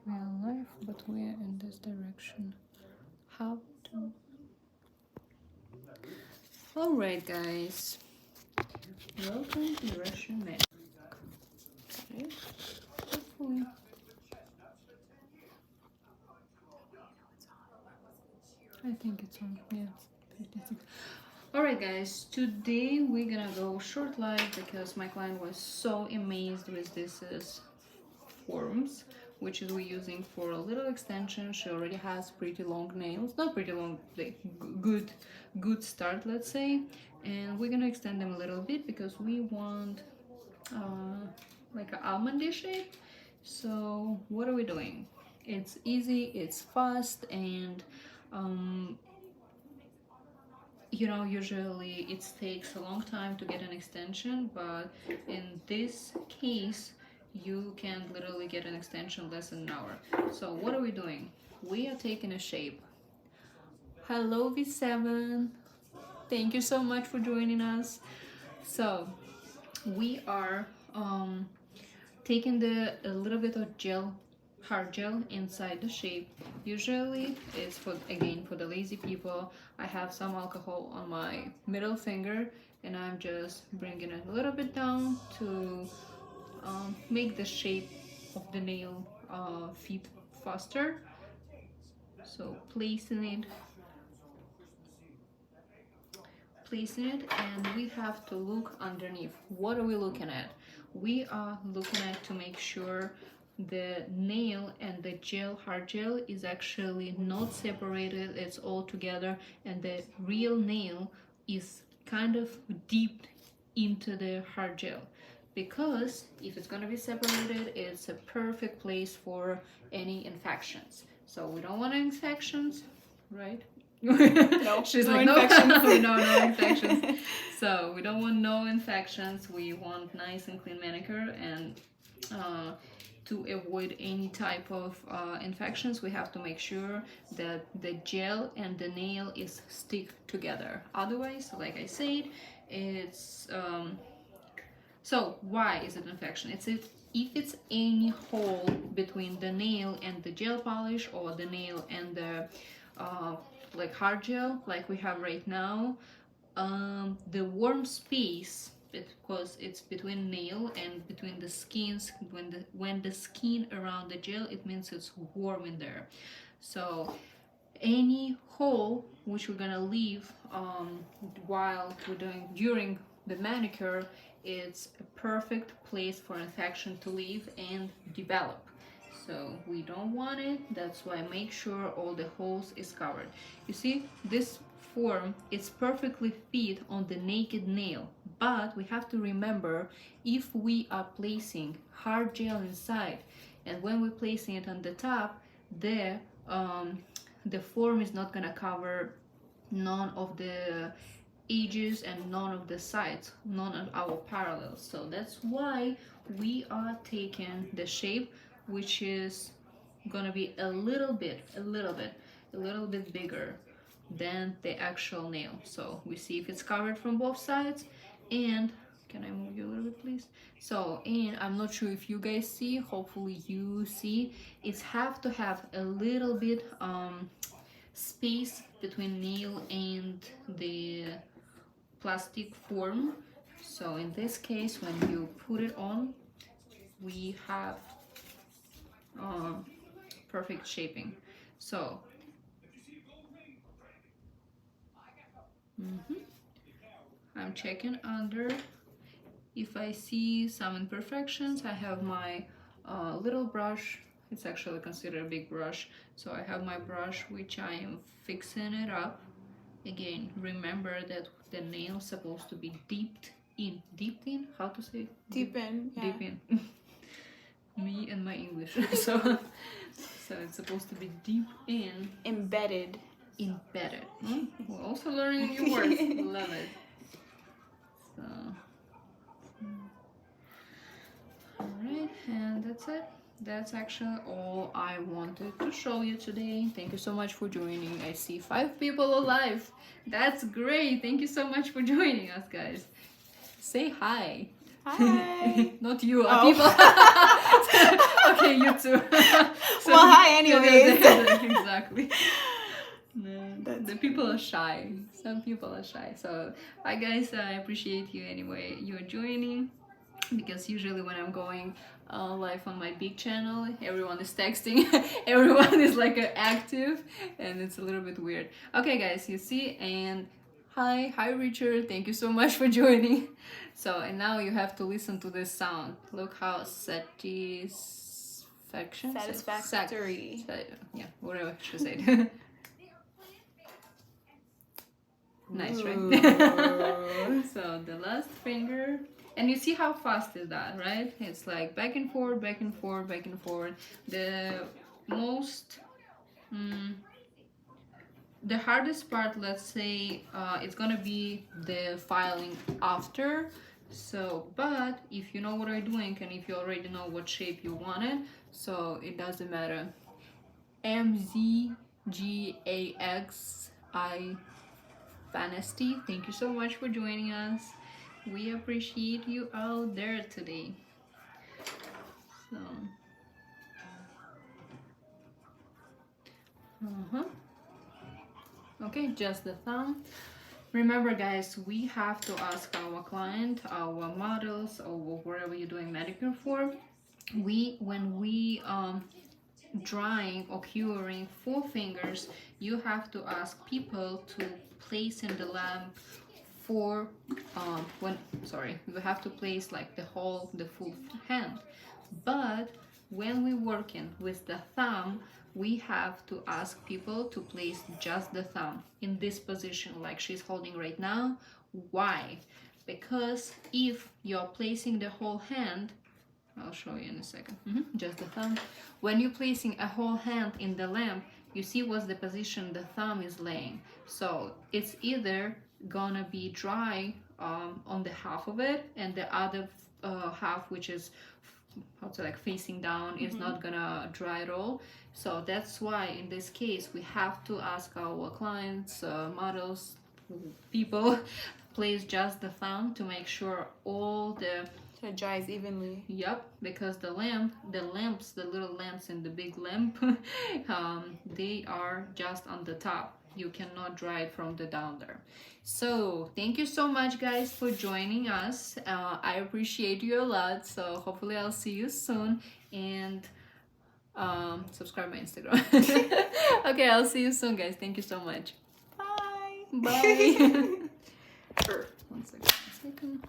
real life, but we are in this direction. How to... Alright guys, welcome to Russian Manicure. Okay. Hopefully. I think it's on, yeah, 56. Alright guys, today we're gonna go short live because my client was so amazed with this forms, which is we're using for a little extension. She already has pretty long nails, not pretty long, like good start, let's say, and we're gonna extend them a little bit because we want like an almondy shape. So what are we doing? It's easy, it's fast, and you know, usually it takes a long time to get an extension, but in this case you can literally get an extension less than an hour. So what are we doing? We are taking a shape. Hello V7, thank you so much for joining us. So we are taking a little bit of gel, hard gel inside the shape. Usually it's for, again, for the lazy people. I have some alcohol on my middle finger and I'm just bringing it a little bit down to make the shape of the nail fit faster. So placing it, and we have to look underneath. What are we looking at? We are looking at to make sure the nail and the hard gel is actually not separated, it's all together, and the real nail is kind of deep into the hard gel, because if it's going to be separated, it's a perfect place for any infections. So we don't want infections, right? No, she's no like infections. no infections. So we don't want no infections. We want nice and clean manicure, and to avoid any type of infections, we have to make sure that the gel and the nail is stick together. Otherwise, like I said, it's so why is it infection? It's if it's any hole between the nail and the gel polish, or the nail and the like hard gel like we have right now, the warm space, because it's between nail and between the skins, when the skin around the gel, it means it's warm in there. So any hole which we're gonna leave while we're doing during the manicure, it's a perfect place for infection to live and develop. So we don't want it. That's why make sure all the holes is covered. You see, this form is perfectly fit on the naked nail, but we have to remember, if we are placing hard gel inside, and when we're placing it on the top, the form is not gonna cover none of the edges and none of the sides, none of our parallels. So that's why we are taking the shape which is gonna be a little bit bigger than the actual nail. So we see if it's covered from both sides. And can I move you a little bit, please? So, and I'm not sure if you guys see, hopefully you see, it's have to have a little bit space between nail and the plastic form. So in this case, when you put it on, we have perfect shaping. So I'm checking under. If I see some imperfections, I have my little brush. It's actually considered a big brush. So I have my brush which I am fixing it up. Again, remember that the nail is supposed to be dipped in, how to say? Deep in, yeah. Deep in. Me and my English. So it's supposed to be deep in. Embedded. We're also learning new words. Love it. So, alright, and that's it. That's actually all I wanted to show you today. Thank you so much for joining. I see 5 people alive. That's great. Thank you so much for joining us, guys. Say hi. Hi. Not you, Oh. people. Okay, you too. So, Well, hi anyways. Exactly. No, That's the people are shy. Some people are shy. So, bye guys. I appreciate you anyway. You're joining, because usually when I'm going live on my big channel, everyone is texting. Everyone is like active, and it's a little bit weird. Okay, guys, you see, and hi Richard. Thank you so much for joining. So, and now you have to listen to this sound. Look how Satisfactory. Yeah, whatever she said. Nice, right? Ooh. So the last finger, and you see how fast is that, right? It's like back and forth, back and forth, back and forth. The most, the hardest part, let's say, it's gonna be the filing after. So, but if you know what you're doing, and if you already know what shape you want it, so it doesn't matter. MZGAXI Fantasy, thank you so much for joining us. We appreciate you out there today. So, okay, just the thumb. Remember, guys, we have to ask our client, our models, or wherever you're doing manicure for. When we drying or curing 4 fingers, you have to ask people to place in the lamp for you have to place like the full hand. But when we're working with the thumb, we have to ask people to place just the thumb in this position like she's holding right now. Why? Because if you're placing the whole hand, I'll show you in a second. Just the thumb. When you're placing a whole hand in the lamp, you see what's the position the thumb is laying. So it's either gonna be dry on the half of it, and the other half, which is facing down, is not gonna dry at all. So that's why in this case we have to ask our clients, models, people, place just the thumb to make sure all the So it dries evenly. Yep, because the little lamps in the big lamp, they are just on the top. You cannot dry it from the down there. So thank you so much, guys, for joining us. I appreciate you a lot. So hopefully I'll see you soon, and subscribe my Instagram. Okay, I'll see you soon, guys. Thank you so much. Bye. Bye. 1 second.